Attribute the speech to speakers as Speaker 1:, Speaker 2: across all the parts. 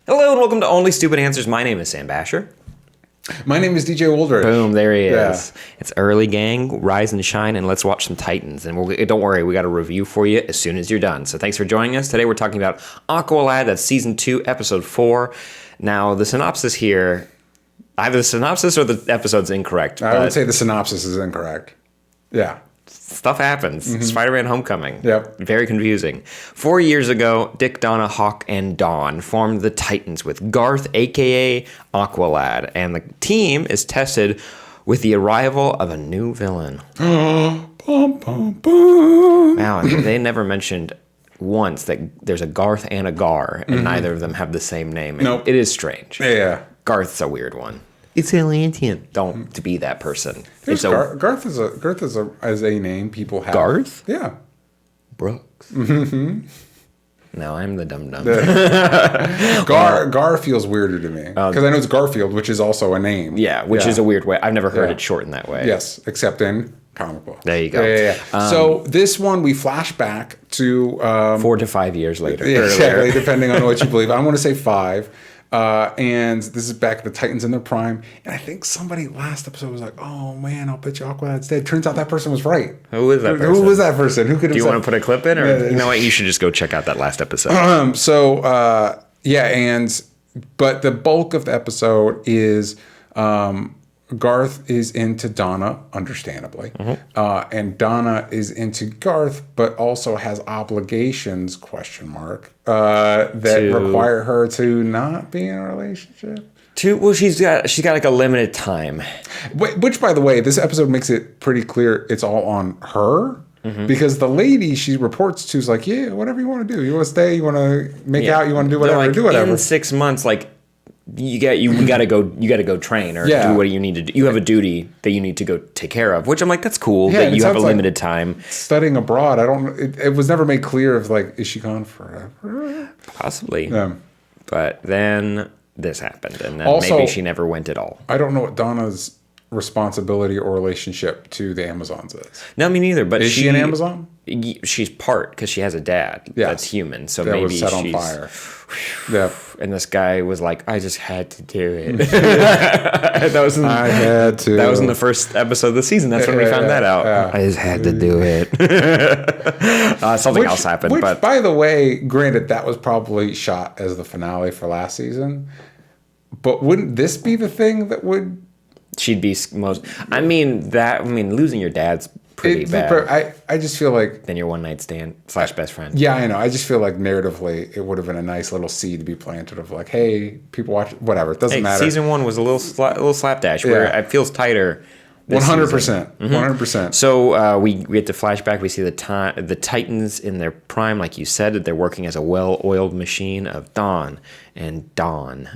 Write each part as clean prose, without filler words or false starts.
Speaker 1: Hello and welcome to Only Stupid Answers. My name is Sam Basher.
Speaker 2: My name is DJ Woldridge.
Speaker 1: Boom, there he is.
Speaker 2: Yeah.
Speaker 1: It's early, gang. Rise and shine, and let's watch some Titans. And don't worry, we got a review for you as soon as you're done. So thanks for joining us. Today we're talking about Aqualad. That's Season 2, Episode 4. Now, the synopsis here, either the synopsis or the episode's incorrect.
Speaker 2: I would say the synopsis is incorrect. Yeah.
Speaker 1: Stuff happens. Spider-Man Homecoming.
Speaker 2: Yep.
Speaker 1: Very confusing. 4 years ago, Dick, Donna, Hawk, and Dawn formed the Titans with Garth, a.k.a. Aqualad. And the team is tested with the arrival of a new villain.
Speaker 2: Bum, bum, bum.
Speaker 1: Wow, and they never mentioned once that there's a Garth and a Gar, and neither of them have the same name. And
Speaker 2: Nope.
Speaker 1: It is strange.
Speaker 2: Yeah.
Speaker 1: Garth's a weird one. It's Atlantean. Don't to be that person.
Speaker 2: Garth is a name people have.
Speaker 1: Garth?
Speaker 2: Yeah.
Speaker 1: Brooks. No, I'm the dum-dum.
Speaker 2: Gar feels weirder to me. Because I know it's Garfield, which is also a name.
Speaker 1: Yeah, which is a weird way. I've never heard it shortened that way.
Speaker 2: Yes, except in comic book.
Speaker 1: There you go.
Speaker 2: Yeah. So this one, we flash back to...
Speaker 1: 4 to 5 years later.
Speaker 2: Exactly, depending on what you believe. I want to say 5. And this is back the Titans in their prime. And I think somebody last episode was like, oh man, I'll bet you Aqualad's dead. Turns out that person was right.
Speaker 1: Who was that person?
Speaker 2: Who was that person? Who could have
Speaker 1: Do you want to put a clip in? Or you know what? You should just go check out that last episode.
Speaker 2: But the bulk of the episode is Garth is into Donna, understandably. And Donna is into Garth, but also has obligations, that require her to not be in a relationship.
Speaker 1: Well, she's got like a limited time.
Speaker 2: Which, by the way, this episode makes it pretty clear it's all on her. Because the lady she reports to is like, yeah, whatever you want to do. You want to stay, you want to make out, you want to do whatever, do whatever.
Speaker 1: In 6 months, like, you gotta go train or do what you need to do. You have a duty that you need to go take care of, which I'm like, that's cool that you have a limited time.
Speaker 2: Studying abroad, it was never made clear if like, is she gone forever?
Speaker 1: Possibly. But then this happened, and then also, maybe she never went at all.
Speaker 2: I don't know what Donna's responsibility or relationship to the Amazons is.
Speaker 1: No, me neither. But
Speaker 2: is she an Amazon?
Speaker 1: She's part because she has a dad that's human. So maybe
Speaker 2: was set
Speaker 1: she's
Speaker 2: on fire. Yeah.
Speaker 1: And this guy was like, I just had to do it. That was in the first episode of the season. That's when we found that out. Yeah. I just had to do it. Something else happened.
Speaker 2: But by the way, granted, that was probably shot as the finale for last season. But wouldn't this be the thing that would...
Speaker 1: She'd be most... losing your dad's pretty bad.
Speaker 2: I just feel like...
Speaker 1: Then your one-night stand / best friend.
Speaker 2: Yeah, I know. I just feel like narratively, it would have been a nice little seed to be planted of like, hey, people watch... Whatever. It doesn't matter.
Speaker 1: Season 1 was a little slapdash where it feels tighter.
Speaker 2: 100%. 100%.
Speaker 1: So we get to flashback. We see the Titans in their prime, like you said, that they're working as a well-oiled machine of Dawn and Dawn,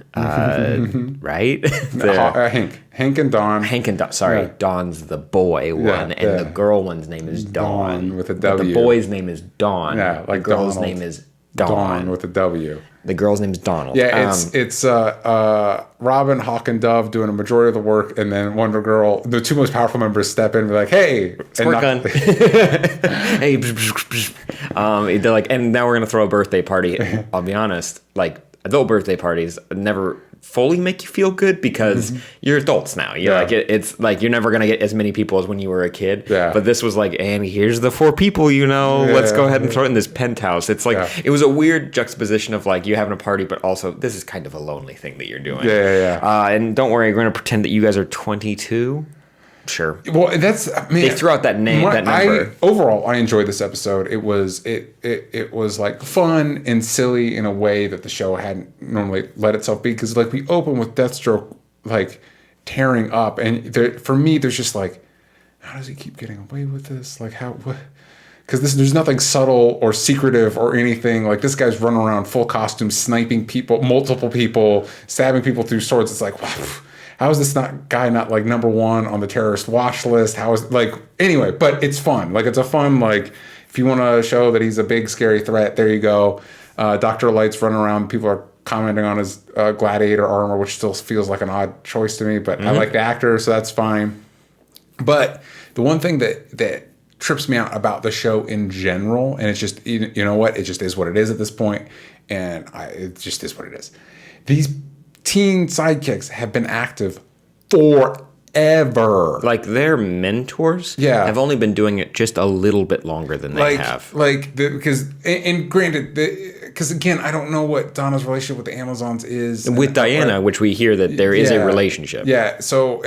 Speaker 1: right?
Speaker 2: Hank and Dawn.
Speaker 1: Hank and Dawn. Sorry, Dawn's the boy one, and the girl one's name is Dawn
Speaker 2: with a W.
Speaker 1: But the boy's name is Dawn.
Speaker 2: Yeah, like
Speaker 1: the girl's
Speaker 2: Donald.
Speaker 1: name is Dawn
Speaker 2: with a W.
Speaker 1: The girl's name is Donald.
Speaker 2: Yeah, it's Robin, Hawk, and Dove doing a majority of the work, and then Wonder Girl, the two most powerful members, step in and be like, "Hey,
Speaker 1: squirt gun." Hey, they're like, and now we're gonna throw a birthday party. I'll be honest, like adult birthday parties never fully make you feel good because you're adults now. You're like it's like you're never gonna get as many people as when you were a kid.
Speaker 2: Yeah.
Speaker 1: But this was like, and here's the 4 people. Let's go ahead and throw it in this penthouse. It's like it was a weird juxtaposition of like you having a party, but also this is kind of a lonely thing that you're doing. And don't worry, we're gonna pretend that you guys are 22. Sure.
Speaker 2: Well, they
Speaker 1: threw out that name. That number.
Speaker 2: Overall, I enjoyed this episode. It was like fun and silly in a way that the show hadn't normally let itself be. Because like we open with Deathstroke like tearing up, and for me, there's just like, how does he keep getting away with this? Like what? Because there's nothing subtle or secretive or anything. Like this guy's running around full costume, sniping people, multiple people, stabbing people through swords. It's like, wow. How is this guy not like number 1 on the terrorist watch list? How is anyway? But it's fun. Like it's a fun like if you want to show that he's a big scary threat, there you go. Dr. Light's running around. People are commenting on his gladiator armor, which still feels like an odd choice to me. But I like the actor, so that's fine. But the one thing that trips me out about the show in general, and it's just you know what, it just is what it is at this point, it just is what it is. These teen sidekicks have been active forever.
Speaker 1: Like their mentors have only been doing it just a little bit longer than they have.
Speaker 2: Because granted, because again, I don't know what Donna's relationship with the Amazons is.
Speaker 1: With Diana, which we hear that there is a relationship.
Speaker 2: Yeah. So,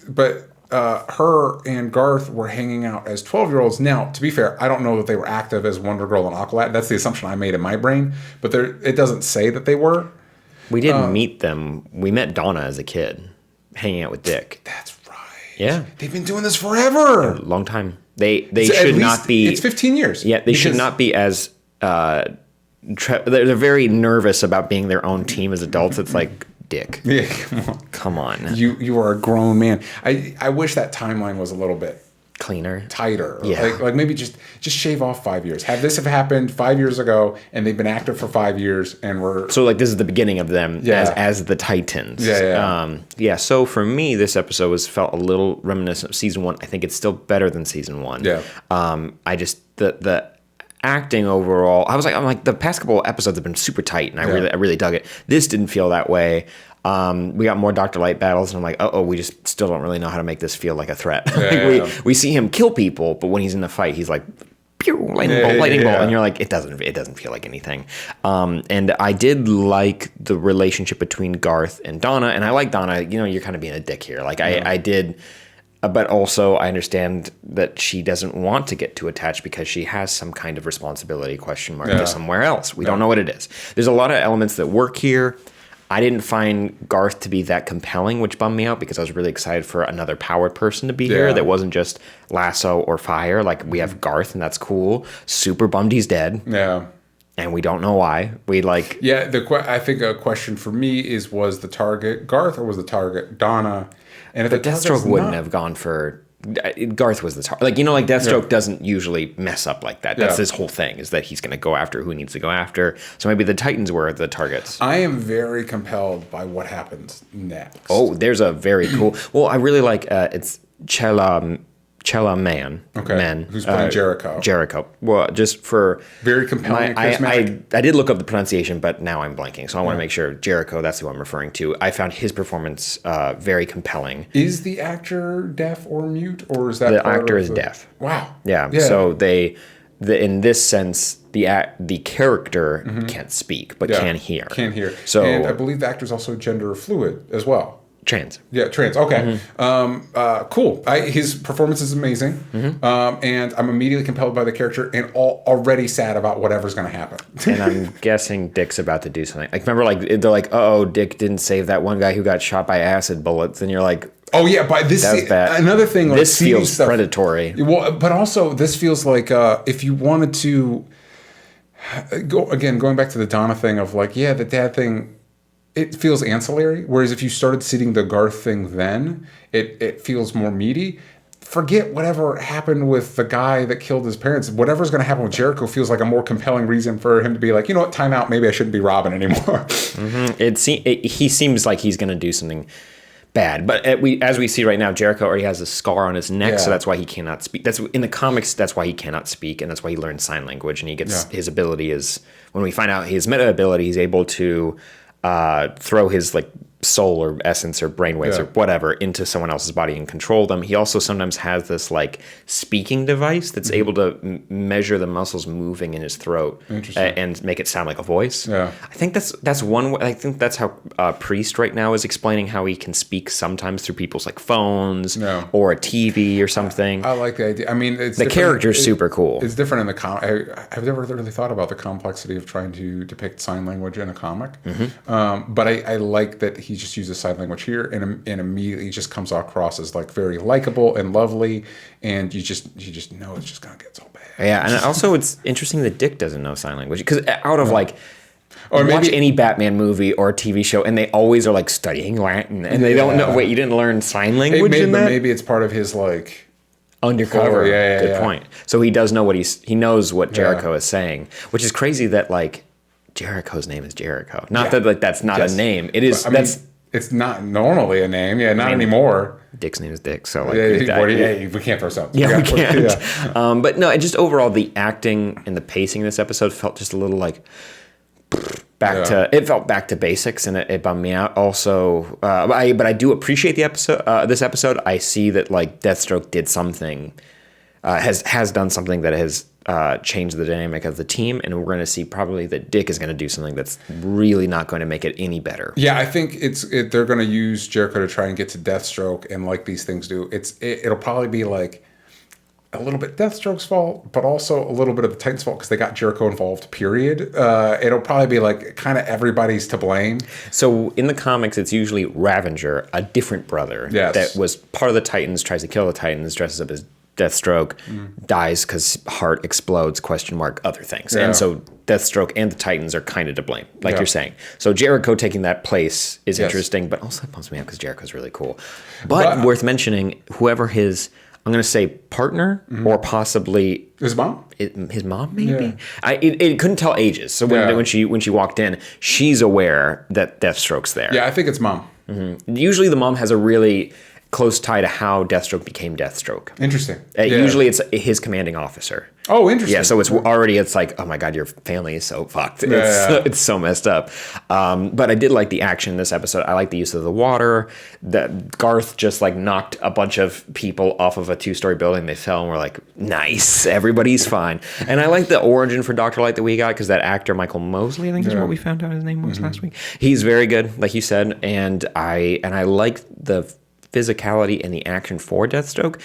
Speaker 2: but her and Garth were hanging out as 12-year-olds. Now, to be fair, I don't know that they were active as Wonder Girl and Aqualad. That's the assumption I made in my brain. But it doesn't say that they were.
Speaker 1: We didn't meet them. We met Donna as a kid, hanging out with Dick.
Speaker 2: That's right.
Speaker 1: Yeah.
Speaker 2: They've been doing this forever.
Speaker 1: A long time. They should not be.
Speaker 2: It's 15 years.
Speaker 1: Yeah, they should not be as. They're very nervous about being their own team as adults. It's like, Dick. Yeah, come on.
Speaker 2: You are a grown man. I wish that timeline was a little bit
Speaker 1: cleaner,
Speaker 2: tighter. Yeah. Like maybe just shave off 5 years. Have this have happened 5 years ago, and they've been active for 5 years, and we're
Speaker 1: so like this is the beginning of them as the Titans. Yeah. So for me, this episode felt a little reminiscent of season 1. I think it's still better than season 1.
Speaker 2: Yeah.
Speaker 1: I just the acting overall, I'm like the past couple of episodes have been super tight, and I really dug it. This didn't feel that way. We got more Dr. Light battles, and I'm like, we just still don't really know how to make this feel like a threat. We see him kill people, but when he's in the fight, he's like, pew, lightning bolt, and you're like, it doesn't feel like anything. And I did like the relationship between Garth and Donna, and I like Donna. You're kind of being a dick here. Like I did. But also, I understand that she doesn't want to get too attached because she has some kind of responsibility to somewhere else. We don't know what it is. There's a lot of elements that work here. I didn't find Garth to be that compelling, which bummed me out because I was really excited for another powered person to be here that wasn't just Lasso or Fire. Like, we have Garth, and that's cool. Super bummed he's dead. Yeah. And we don't know why.
Speaker 2: I think a question for me was the target Garth or was the target Donna? And
Speaker 1: if Deathstroke wouldn't have gone for Garth was the target. Deathstroke doesn't usually mess up like that. That's his whole thing, is that he's going to go after who he needs to go after. So maybe the Titans were the targets.
Speaker 2: I am very compelled by what happens next.
Speaker 1: Oh, there's a very cool. Well, I really like it's Chella Man.
Speaker 2: Who's playing Jericho.
Speaker 1: Jericho. Well, just for
Speaker 2: very compelling.
Speaker 1: I did look up the pronunciation, but now I'm blanking, so I want to make sure Jericho. That's who I'm referring to. I found his performance very compelling.
Speaker 2: Is the actor deaf or mute, or is that
Speaker 1: the actor is deaf?
Speaker 2: Wow.
Speaker 1: Yeah. So in this sense, the character can't speak but can hear.
Speaker 2: Can hear. So, and I believe the actor is also gender fluid as well.
Speaker 1: Trans.
Speaker 2: Yeah, trans. Okay. Cool. His performance is amazing. And I'm immediately compelled by the character and already sad about whatever's going to happen.
Speaker 1: And I'm guessing Dick's about to do something. Remember, they're like, Dick didn't save that one guy who got shot by acid bullets. And you're like,
Speaker 2: oh, yeah, but this is another thing.
Speaker 1: This feels predatory.
Speaker 2: Well, but also, this feels like if you wanted to going back to the Donna thing of the dad thing, it feels ancillary. Whereas if you started seeing the Garth thing then, it feels more meaty. Forget whatever happened with the guy that killed his parents. Whatever's going to happen with Jericho feels like a more compelling reason for him to be like, time out. Maybe I shouldn't be Robin anymore.
Speaker 1: He seems like he's going to do something bad. But as we see right now, Jericho already has a scar on his neck, so that's why he cannot speak. That's in the comics. That's why he cannot speak, and that's why he learns sign language. And he gets his ability is when we find out his meta ability, he's able to throw his soul or essence or brainwaves or whatever into someone else's body and control them. He also sometimes has this speaking device that's able to measure the muscles moving in his throat and make it sound like a voice. I think that's one way. I think that's how Priest right now is explaining how he can speak sometimes through people's phones or a TV or something.
Speaker 2: I like the idea. I mean,
Speaker 1: the character's super cool.
Speaker 2: It's different in the comic. I've never really thought about the complexity of trying to depict sign language in a comic. But I like that he just uses sign language here and immediately just comes across as very likable and lovely, and you just know it's just gonna get so bad.
Speaker 1: Yeah, and also it's interesting that Dick doesn't know sign language because out of or watch any Batman movie or TV show, and they always are studying Latin, and they don't know. Wait, you didn't learn sign language in that?
Speaker 2: Maybe it's part of his
Speaker 1: undercover. Good point. So he does know he knows what Jericho is saying, which is crazy that Jericho's name is Jericho. Not that that's not a name. It is.
Speaker 2: It's not normally a name. Yeah, not anymore.
Speaker 1: Dick's name is Dick. So
Speaker 2: we can't throw something.
Speaker 1: Yeah, we can't. But no, just overall the acting and the pacing of this episode felt just a little it felt back to basics, and it bummed me out. Also, but I do appreciate the episode. This episode, I see that like Deathstroke did something, has done something that has changed the dynamic of the team, and we're going to see probably that Dick is going to do something that's really not going to make it any better.
Speaker 2: Yeah, I think they're going to use Jericho to try and get to Deathstroke, and like these things do, it'll probably be like a little bit Deathstroke's fault, but also a little bit of the Titans' fault because they got Jericho involved, period. It'll probably be like kind of everybody's to blame.
Speaker 1: So in the comics, it's usually Ravager, a different brother that was part of the Titans, tries to kill the Titans, dresses up as Deathstroke, dies because heart explodes, other things. Yeah. And so Deathstroke and the Titans are kind of to blame, like you're saying. So Jericho taking that place is interesting, but also it bumps me out because Jericho's really cool. But worth mentioning, whoever his... I'm going to say partner or possibly
Speaker 2: his mom.
Speaker 1: His mom, maybe. Yeah. It couldn't tell ages. So when she walked in, she's aware that Deathstroke's there.
Speaker 2: Yeah, I think it's mom.
Speaker 1: Mm-hmm. Usually the mom has a really close tie to how Deathstroke became Deathstroke.
Speaker 2: Interesting.
Speaker 1: Usually it's his commanding officer.
Speaker 2: Oh, interesting.
Speaker 1: Yeah, so it's like, oh my God, your family is so fucked. It's so messed up. But I did like the action in this episode. I like the use of the water. That Garth just like knocked a bunch of people off of a 2-story building. They fell and we're like, nice, everybody's fine. And I like the origin for Dr. Light that we got because that actor, Michael Mosley, I think is what we found out his name was last week. He's very good, like you said. And I like the physicality and the action for Deathstroke.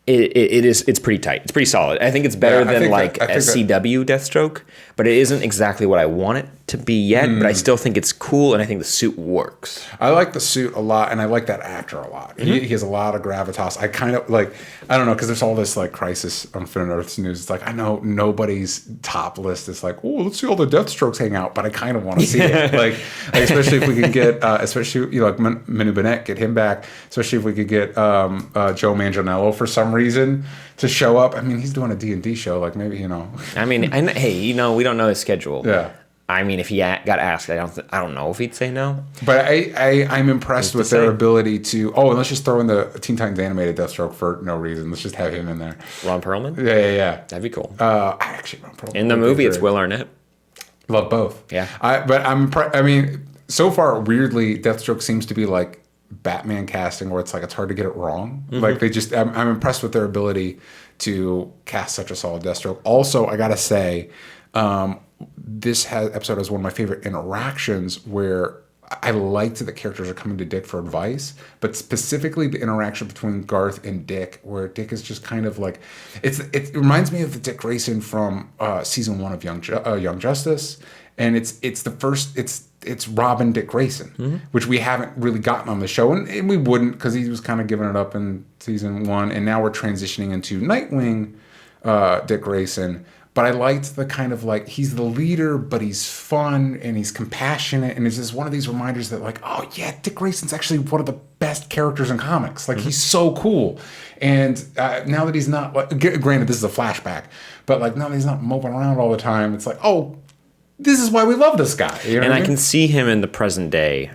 Speaker 1: It's pretty tight. It's pretty solid. I think it's better than CW Deathstroke, but it isn't exactly what I want it to be yet, but I still think it's cool, and I think the suit works.
Speaker 2: I like the suit a lot, and I like that actor a lot. He has a lot of gravitas. I kind of like, I don't know, because there's all this like crisis on Infinite Earths news. It's like, I know nobody's top list is like, oh, let's see all the Deathstrokes hang out, but I kind of want to see it. Like, especially if we can get, like Manu Bennett, get him back, especially if we could get Joe Manganiello for some reason to show up. I mean, he's doing a D&D show, like maybe,
Speaker 1: I mean, hey, we don't know his schedule.
Speaker 2: Yeah.
Speaker 1: I mean, if he got asked, I don't know if he'd say no.
Speaker 2: But I'm impressed with their ability to. Oh, and let's just throw in the Teen Titans animated Deathstroke for no reason. Let's just have him in there.
Speaker 1: Ron Perlman?
Speaker 2: Yeah.
Speaker 1: That'd be cool.
Speaker 2: Ron Perlman.
Speaker 1: In the movie, it's Will Arnett.
Speaker 2: Love both.
Speaker 1: Yeah.
Speaker 2: I mean, so far, weirdly, Deathstroke seems to be like Batman casting, where it's like it's hard to get it wrong. Like they just, I'm impressed with their ability to cast such a solid Deathstroke. Also, I gotta say. This episode has one of my favorite interactions where I liked that the characters are coming to Dick for advice, but specifically the interaction between Garth and Dick, where Dick is just kind of like, it reminds me of the Dick Grayson from season 1 of Young Justice, and it's Robin Dick Grayson, which we haven't really gotten on the show, and we wouldn't because he was kind of giving it up in season 1, and now we're transitioning into Nightwing Dick Grayson. But I liked the kind of like, he's the leader, but he's fun and he's compassionate. And it's just one of these reminders that like, oh yeah, Dick Grayson's actually one of the best characters in comics. Like he's so cool. And now that he's not, like, granted this is a flashback, but like now that he's not moping around all the time, it's like, oh, this is why we love this guy. You know
Speaker 1: and I can see him in the present day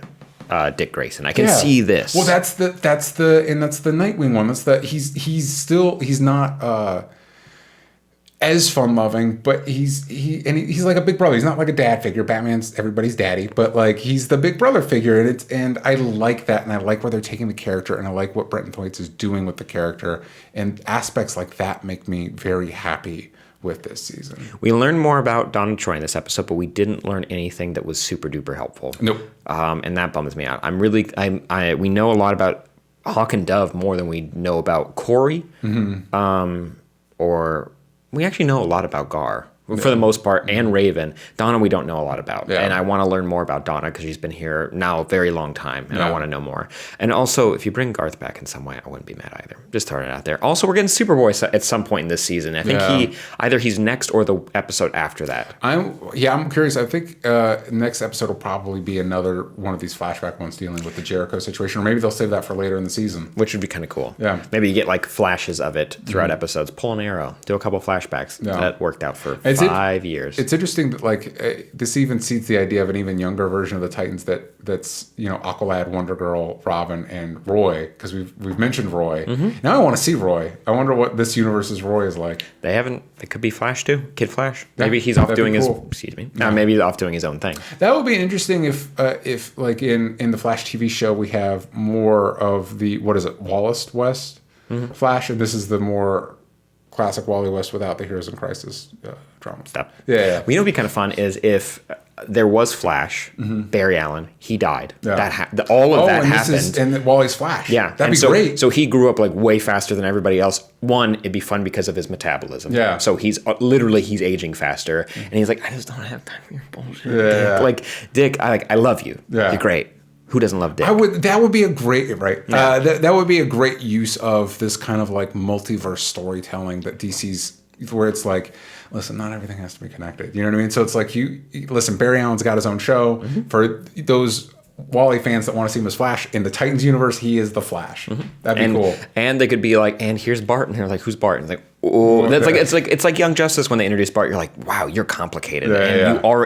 Speaker 1: Dick Grayson. I can see this.
Speaker 2: Well, that's the Nightwing one. He's not as fun-loving, but he's like a big brother. He's not like a dad figure. Batman's everybody's daddy, but like he's the big brother figure, and I like that, and I like where they're taking the character, and I like what Brenton Thwaites is doing with the character, and aspects like that make me very happy with this season.
Speaker 1: We learned more about Donna Troy in this episode, but we didn't learn anything that was super duper helpful.
Speaker 2: Nope.
Speaker 1: And that bums me out. We know a lot about Hawk and Dove more than we know about Corey, or. We actually know a lot about Gar, for the most part, and Raven. Donna, we don't know a lot about. Yeah. And I want to learn more about Donna because she's been here now a very long time, and I want to know more. And also, if you bring Garth back in some way, I wouldn't be mad either. Just throwing it out there. Also, we're getting Superboy at some point in this season. I think he's next or the episode after that.
Speaker 2: I'm curious. I think next episode will probably be another one of these flashback ones dealing with the Jericho situation, or maybe they'll save that for later in the season.
Speaker 1: Which would be kind of cool.
Speaker 2: Yeah.
Speaker 1: Maybe you get like flashes of it throughout episodes. Pull an arrow. Do a couple flashbacks.
Speaker 2: Yeah.
Speaker 1: That worked out for 5 years.
Speaker 2: It's interesting that this even seeds the idea of an even younger version of the Titans that's Aqualad, Wonder Girl, Robin, and Roy, because we've mentioned Roy. Now I want to see Roy. I wonder what this universe's Roy is like.
Speaker 1: It could be Flash too, Kid Flash. Maybe he's off doing maybe he's off doing his own thing.
Speaker 2: That would be interesting if like in the Flash TV show we have more of the Wallace West Flash, and this is the more classic Wally West without the Heroes in Crisis drama.
Speaker 1: Stuff.
Speaker 2: Yeah.
Speaker 1: You know, what'd be kind of fun is if there was Flash, Barry Allen, he died.
Speaker 2: Yeah.
Speaker 1: All of that happened.
Speaker 2: And Wally's Flash.
Speaker 1: Yeah,
Speaker 2: that'd be great.
Speaker 1: So he grew up like way faster than everybody else. One, it'd be fun because of his metabolism.
Speaker 2: Yeah.
Speaker 1: So he's literally aging faster, and he's like, I just don't have time for your bullshit.
Speaker 2: Yeah.
Speaker 1: Dick. Like Dick, I love you.
Speaker 2: Yeah.
Speaker 1: You're great. Who doesn't love Dick?
Speaker 2: That would be a great
Speaker 1: Yeah.
Speaker 2: that would be a great use of this kind of like multiverse storytelling that DC's, where it's like, listen, not everything has to be connected. You know what I mean? So it's like listen, Barry Allen's got his own show. For those Wally fans that want to see him as Flash, in the Titans universe, he is the Flash. That'd be cool.
Speaker 1: And they could be like, and here's Bart, and they're like, who's Bart? And it's like, oh, it's like Young Justice when they introduce Bart. You're like, wow, you're complicated,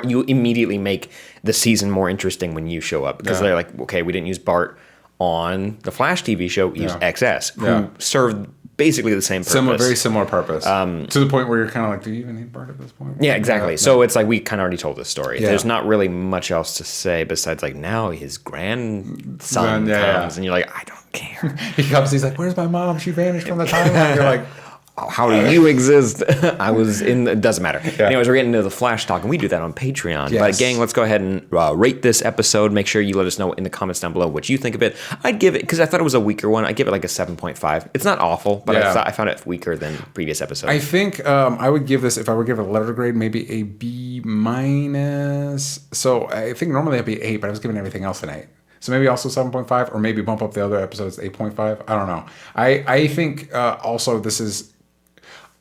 Speaker 1: you immediately make the season more interesting when you show up, because they're like, okay, we didn't use Bart on the Flash TV show. We used XS, who served basically the same purpose.
Speaker 2: Very similar purpose. To the point where you're kind of like, do you even need Bart at this point?
Speaker 1: Yeah, exactly. So it's like we kind of already told this story.
Speaker 2: Yeah.
Speaker 1: There's not really much else to say besides like now his grandson comes, and you're like, I don't care.
Speaker 2: He comes, he's like, where's my mom? She vanished from the timeline. You're like,
Speaker 1: how do you exist? I was in. It doesn't matter. Yeah. Anyways, we're getting into the Flash talk, and we do that on Patreon.
Speaker 2: Yes.
Speaker 1: But gang, let's go ahead and rate this episode. Make sure you let us know in the comments down below what you think of it. I'd give it, because I thought it was a weaker one, I'd give it like a 7.5. It's not awful, but I found it weaker than previous episodes.
Speaker 2: I think I would give this, if I were to give it a letter grade, maybe a B minus. So I think normally I'd be 8, but I was giving everything else an 8. So maybe also 7.5, or maybe bump up the other episodes 8.5. I don't know. I think also this is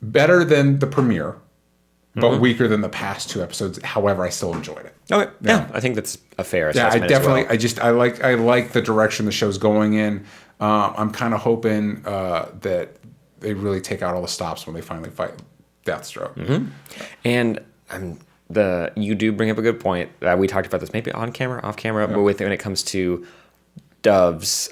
Speaker 2: better than the premiere, but weaker than the past 2 episodes. However, I still enjoyed it.
Speaker 1: Okay, yeah, I think that's a fair assessment.
Speaker 2: I definitely, I like the direction the show's going in. I'm kind of hoping that they really take out all the stops when they finally fight Deathstroke. And
Speaker 1: you do bring up a good point. We talked about this maybe on camera, off camera, but when it comes to Dove's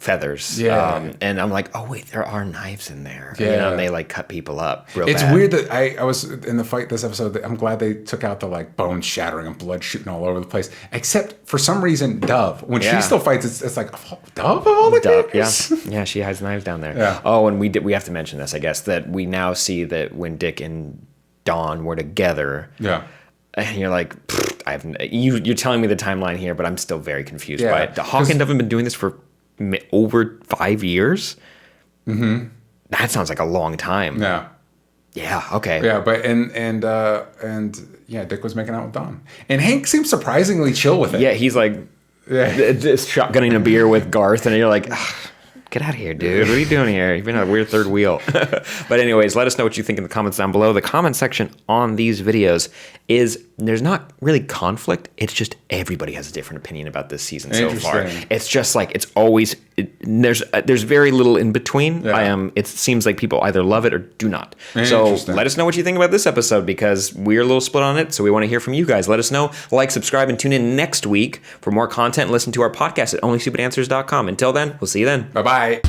Speaker 1: feathers, and I'm like, oh wait, there are knives in there, and they like cut people up real
Speaker 2: It's
Speaker 1: bad.
Speaker 2: weird that I was in the fight this episode. I'm glad they took out the like bone shattering and blood shooting all over the place, except for some reason Dove, when she still fights, it's like, Dove of all the characters?
Speaker 1: Yeah, she has knives down there.
Speaker 2: Yeah.
Speaker 1: Oh, and we have to mention this, I guess, that we now see that when Dick and Dawn were together, and you're like, you're telling me the timeline here, but I'm still very confused by it. Hawk and Dove have been doing this for over 5 years. That sounds like a long time. Yeah. Okay.
Speaker 2: Yeah, but and Dick was making out with Dawn, and Hank seems surprisingly chill with it.
Speaker 1: Yeah, he's like, just shotgunning a beer with Garth, and you're like, get out of here, dude. What are you doing here? You've been on a weird third wheel. But anyways, let us know what you think in the comments down below. The comment section on these videos there's not really conflict. It's just everybody has a different opinion about this season so far. It's just like, it's always, there's very little in between. It seems like people either love it or do not. So let us know what you think about this episode, because we're a little split on it. So we want to hear from you guys. Let us know. Like, subscribe, and tune in next week for more content. Listen to our podcast at onlystupidanswers.com. Until then, we'll see you then.
Speaker 2: Bye-bye.